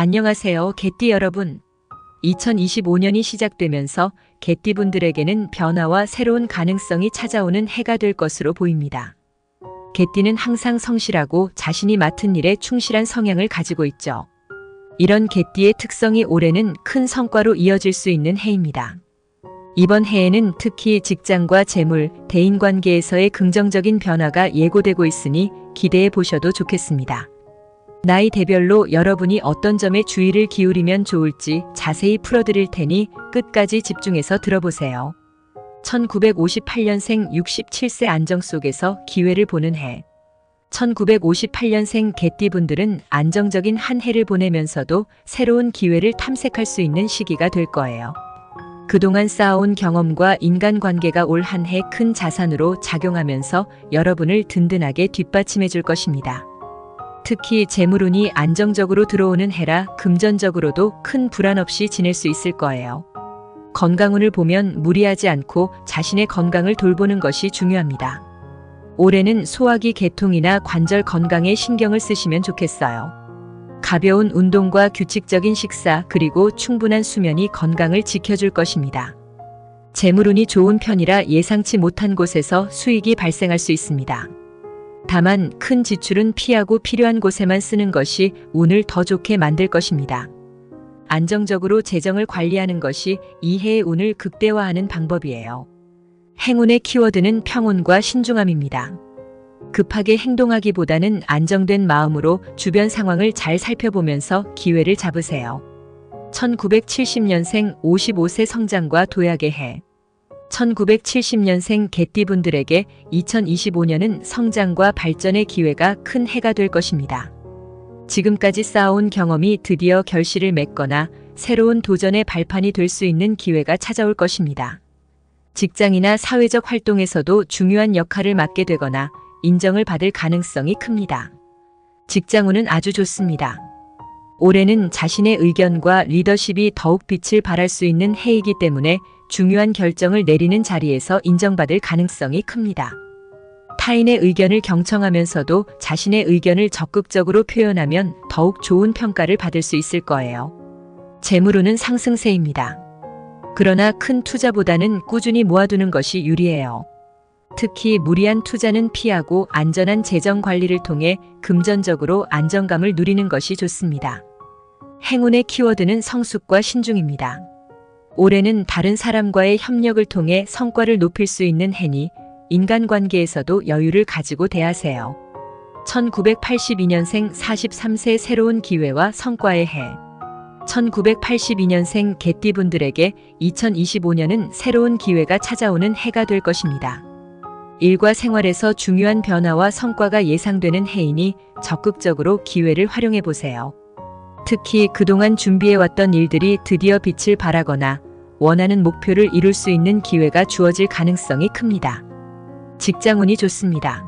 안녕하세요, 개띠 여러분. 2025년이 시작되면서 개띠분들에게는 변화와 새로운 가능성이 찾아오는 해가 될 것으로 보입니다. 개띠는 항상 성실하고 자신이 맡은 일에 충실한 성향을 가지고 있죠. 이런 개띠의 특성이 올해는 큰 성과로 이어질 수 있는 해입니다. 이번 해에는 특히 직장과 재물, 대인관계에서의 긍정적인 변화가 예고되고 있으니 기대해 보셔도 좋겠습니다. 나이대별로 여러분이 어떤 점에 주의를 기울이면 좋을지 자세히 풀어드릴 테니 끝까지 집중해서 들어보세요. 1958년생 67세 안정 속에서 기회를 보는 해. 1958년생 개띠분들은 안정적인 한 해를 보내면서도 새로운 기회를 탐색할 수 있는 시기가 될 거예요. 그동안 쌓아온 경험과 인간관계가 올 한 해 큰 자산으로 작용하면서 여러분을 든든하게 뒷받침해 줄 것입니다. 특히 재물운이 안정적으로 들어오는 해라 금전적으로도 큰 불안 없이 지낼 수 있을 거예요. 건강운을 보면 무리하지 않고 자신의 건강을 돌보는 것이 중요합니다. 올해는 소화기 계통이나 관절 건강에 신경을 쓰시면 좋겠어요. 가벼운 운동과 규칙적인 식사 그리고 충분한 수면이 건강을 지켜줄 것입니다. 재물운이 좋은 편이라 예상치 못한 곳에서 수익이 발생할 수 있습니다. 다만 큰 지출은 피하고 필요한 곳에만 쓰는 것이 운을 더 좋게 만들 것입니다. 안정적으로 재정을 관리하는 것이 이 해의 운을 극대화하는 방법이에요. 행운의 키워드는 평온과 신중함입니다. 급하게 행동하기보다는 안정된 마음으로 주변 상황을 잘 살펴보면서 기회를 잡으세요. 1970년생 55세 성장과 도약의 해. 1970년생 개띠분들에게 2025년은 성장과 발전의 기회가 큰 해가 될 것입니다. 지금까지 쌓아온 경험이 드디어 결실을 맺거나 새로운 도전의 발판이 될 수 있는 기회가 찾아올 것입니다. 직장이나 사회적 활동에서도 중요한 역할을 맡게 되거나 인정을 받을 가능성이 큽니다. 직장운은 아주 좋습니다. 올해는 자신의 의견과 리더십이 더욱 빛을 발할 수 있는 해이기 때문에 중요한 결정을 내리는 자리에서 인정받을 가능성이 큽니다. 타인의 의견을 경청하면서도 자신의 의견을 적극적으로 표현하면 더욱 좋은 평가를 받을 수 있을 거예요. 재물운은 상승세입니다. 그러나 큰 투자보다는 꾸준히 모아두는 것이 유리해요. 특히 무리한 투자는 피하고 안전한 재정 관리를 통해 금전적으로 안정감을 누리는 것이 좋습니다. 행운의 키워드는 성숙과 신중입니다. 올해는 다른 사람과의 협력을 통해 성과를 높일 수 있는 해니 인간관계에서도 여유를 가지고 대하세요. 1982년생 43세 새로운 기회와 성과의 해. 1982년생 개띠분들에게 2025년은 새로운 기회가 찾아오는 해가 될 것입니다. 일과 생활에서 중요한 변화와 성과가 예상되는 해이니 적극적으로 기회를 활용해 보세요. 특히 그동안 준비해왔던 일들이 드디어 빛을 발하거나 원하는 목표를 이룰 수 있는 기회가 주어질 가능성이 큽니다. 직장운이 좋습니다.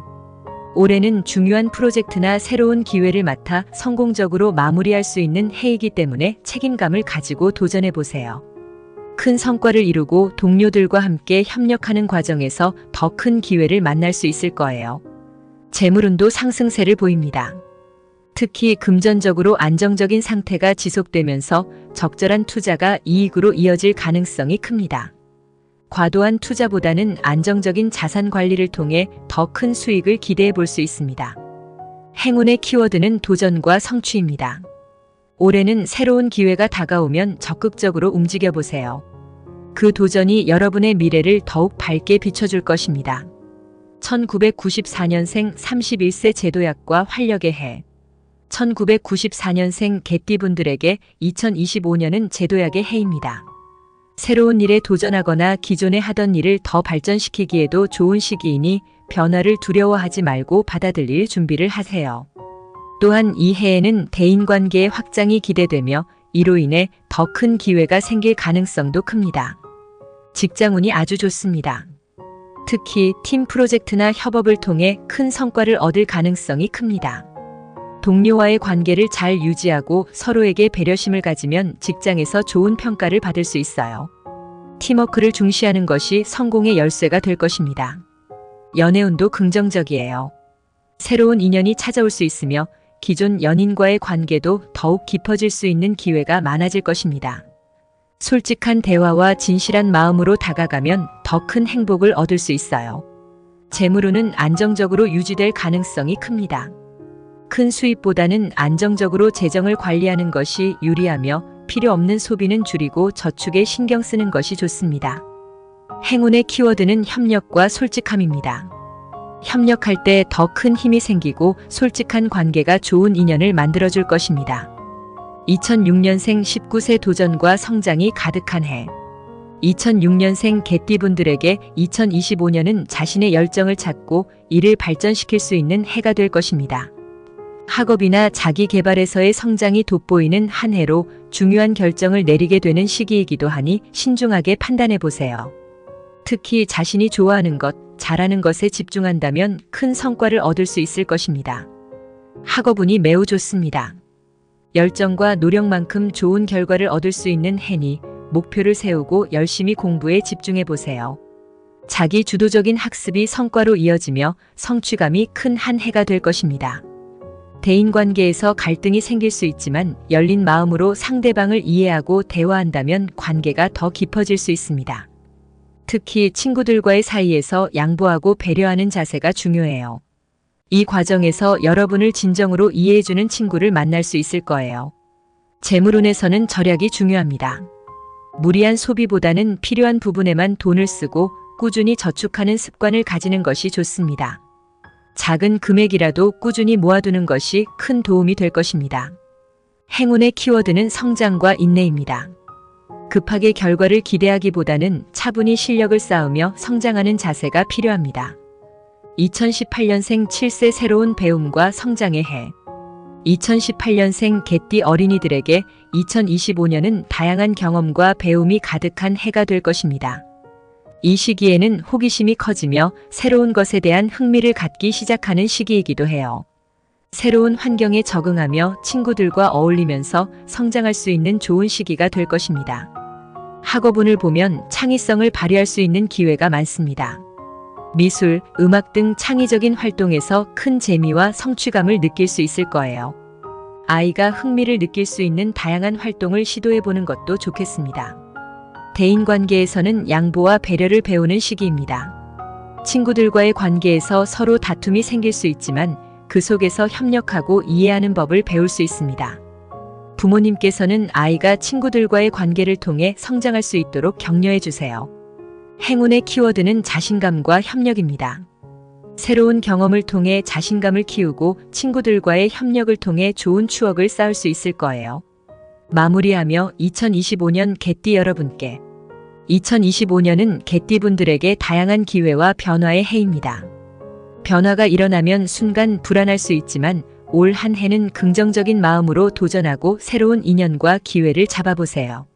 올해는 중요한 프로젝트나 새로운 기회를 맡아 성공적으로 마무리할 수 있는 해이기 때문에 책임감을 가지고 도전해 보세요. 큰 성과를 이루고 동료들과 함께 협력하는 과정에서 더 큰 기회를 만날 수 있을 거예요. 재물운도 상승세를 보입니다. 특히 금전적으로 안정적인 상태가 지속되면서 적절한 투자가 이익으로 이어질 가능성이 큽니다. 과도한 투자보다는 안정적인 자산 관리를 통해 더 큰 수익을 기대해 볼 수 있습니다. 행운의 키워드는 도전과 성취입니다. 올해는 새로운 기회가 다가오면 적극적으로 움직여 보세요. 그 도전이 여러분의 미래를 더욱 밝게 비춰줄 것입니다. 1994년생 31세 제도약과 활력의 해. 1994년생 개띠분들에게 2025년은 제도약의 해입니다. 새로운 일에 도전하거나 기존에 하던 일을 더 발전시키기에도 좋은 시기이니 변화를 두려워하지 말고 받아들일 준비를 하세요. 또한 이 해에는 대인관계의 확장이 기대되며 이로 인해 더 큰 기회가 생길 가능성도 큽니다. 직장운이 아주 좋습니다. 특히 팀 프로젝트나 협업을 통해 큰 성과를 얻을 가능성이 큽니다. 동료와의 관계를 잘 유지하고 서로에게 배려심을 가지면 직장에서 좋은 평가를 받을 수 있어요. 팀워크를 중시하는 것이 성공의 열쇠가 될 것입니다. 연애운도 긍정적이에요. 새로운 인연이 찾아올 수 있으며 기존 연인과의 관계도 더욱 깊어질 수 있는 기회가 많아질 것입니다. 솔직한 대화와 진실한 마음으로 다가가면 더 큰 행복을 얻을 수 있어요. 재물운은 안정적으로 유지될 가능성이 큽니다. 큰 수입보다는 안정적으로 재정을 관리하는 것이 유리하며 필요 없는 소비는 줄이고 저축에 신경 쓰는 것이 좋습니다. 행운의 키워드는 협력과 솔직함입니다. 협력할 때 더 큰 힘이 생기고 솔직한 관계가 좋은 인연을 만들어줄 것입니다. 2006년생 19세 도전과 성장이 가득한 해. 2006년생 개띠분들에게 2025년은 자신의 열정을 찾고 이를 발전시킬 수 있는 해가 될 것입니다. 학업이나 자기 개발에서의 성장이 돋보이는 한 해로 중요한 결정을 내리게 되는 시기이기도 하니 신중하게 판단해 보세요. 특히 자신이 좋아하는 것, 잘하는 것에 집중한다면 큰 성과를 얻을 수 있을 것입니다. 학업운이 매우 좋습니다. 열정과 노력만큼 좋은 결과를 얻을 수 있는 해니 목표를 세우고 열심히 공부에 집중해 보세요. 자기 주도적인 학습이 성과로 이어지며 성취감이 큰 한 해가 될 것입니다. 대인관계에서 갈등이 생길 수 있지만 열린 마음으로 상대방을 이해하고 대화한다면 관계가 더 깊어질 수 있습니다. 특히 친구들과의 사이에서 양보하고 배려하는 자세가 중요해요. 이 과정에서 여러분을 진정으로 이해해주는 친구를 만날 수 있을 거예요. 재물운에서는 절약이 중요합니다. 무리한 소비보다는 필요한 부분에만 돈을 쓰고 꾸준히 저축하는 습관을 가지는 것이 좋습니다. 작은 금액이라도 꾸준히 모아두는 것이 큰 도움이 될 것입니다. 행운의 키워드는 성장과 인내입니다. 급하게 결과를 기대하기보다는 차분히 실력을 쌓으며 성장하는 자세가 필요합니다. 2018년생 7세 새로운 배움과 성장의 해. 2018년생 개띠 어린이들에게 2025년은 다양한 경험과 배움이 가득한 해가 될 것입니다. 이 시기에는 호기심이 커지며 새로운 것에 대한 흥미를 갖기 시작하는 시기이기도 해요. 새로운 환경에 적응하며 친구들과 어울리면서 성장할 수 있는 좋은 시기가 될 것입니다. 학업운을 보면 창의성을 발휘할 수 있는 기회가 많습니다. 미술, 음악 등 창의적인 활동에서 큰 재미와 성취감을 느낄 수 있을 거예요. 아이가 흥미를 느낄 수 있는 다양한 활동을 시도해보는 것도 좋겠습니다. 대인관계에서는 양보와 배려를 배우는 시기입니다. 친구들과의 관계에서 서로 다툼이 생길 수 있지만 그 속에서 협력하고 이해하는 법을 배울 수 있습니다. 부모님께서는 아이가 친구들과의 관계를 통해 성장할 수 있도록 격려해 주세요. 행운의 키워드는 자신감과 협력입니다. 새로운 경험을 통해 자신감을 키우고 친구들과의 협력을 통해 좋은 추억을 쌓을 수 있을 거예요. 마무리하며 2025년 개띠 여러분께 2025년은 개띠분들에게 다양한 기회와 변화의 해입니다. 변화가 일어나면 순간 불안할 수 있지만 올 한 해는 긍정적인 마음으로 도전하고 새로운 인연과 기회를 잡아보세요.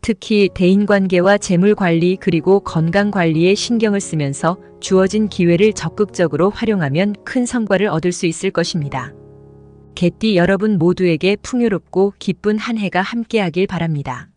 특히 대인관계와 재물관리 그리고 건강관리에 신경을 쓰면서 주어진 기회를 적극적으로 활용하면 큰 성과를 얻을 수 있을 것입니다. 개띠 여러분 모두에게 풍요롭고 기쁜 한 해가 함께하길 바랍니다.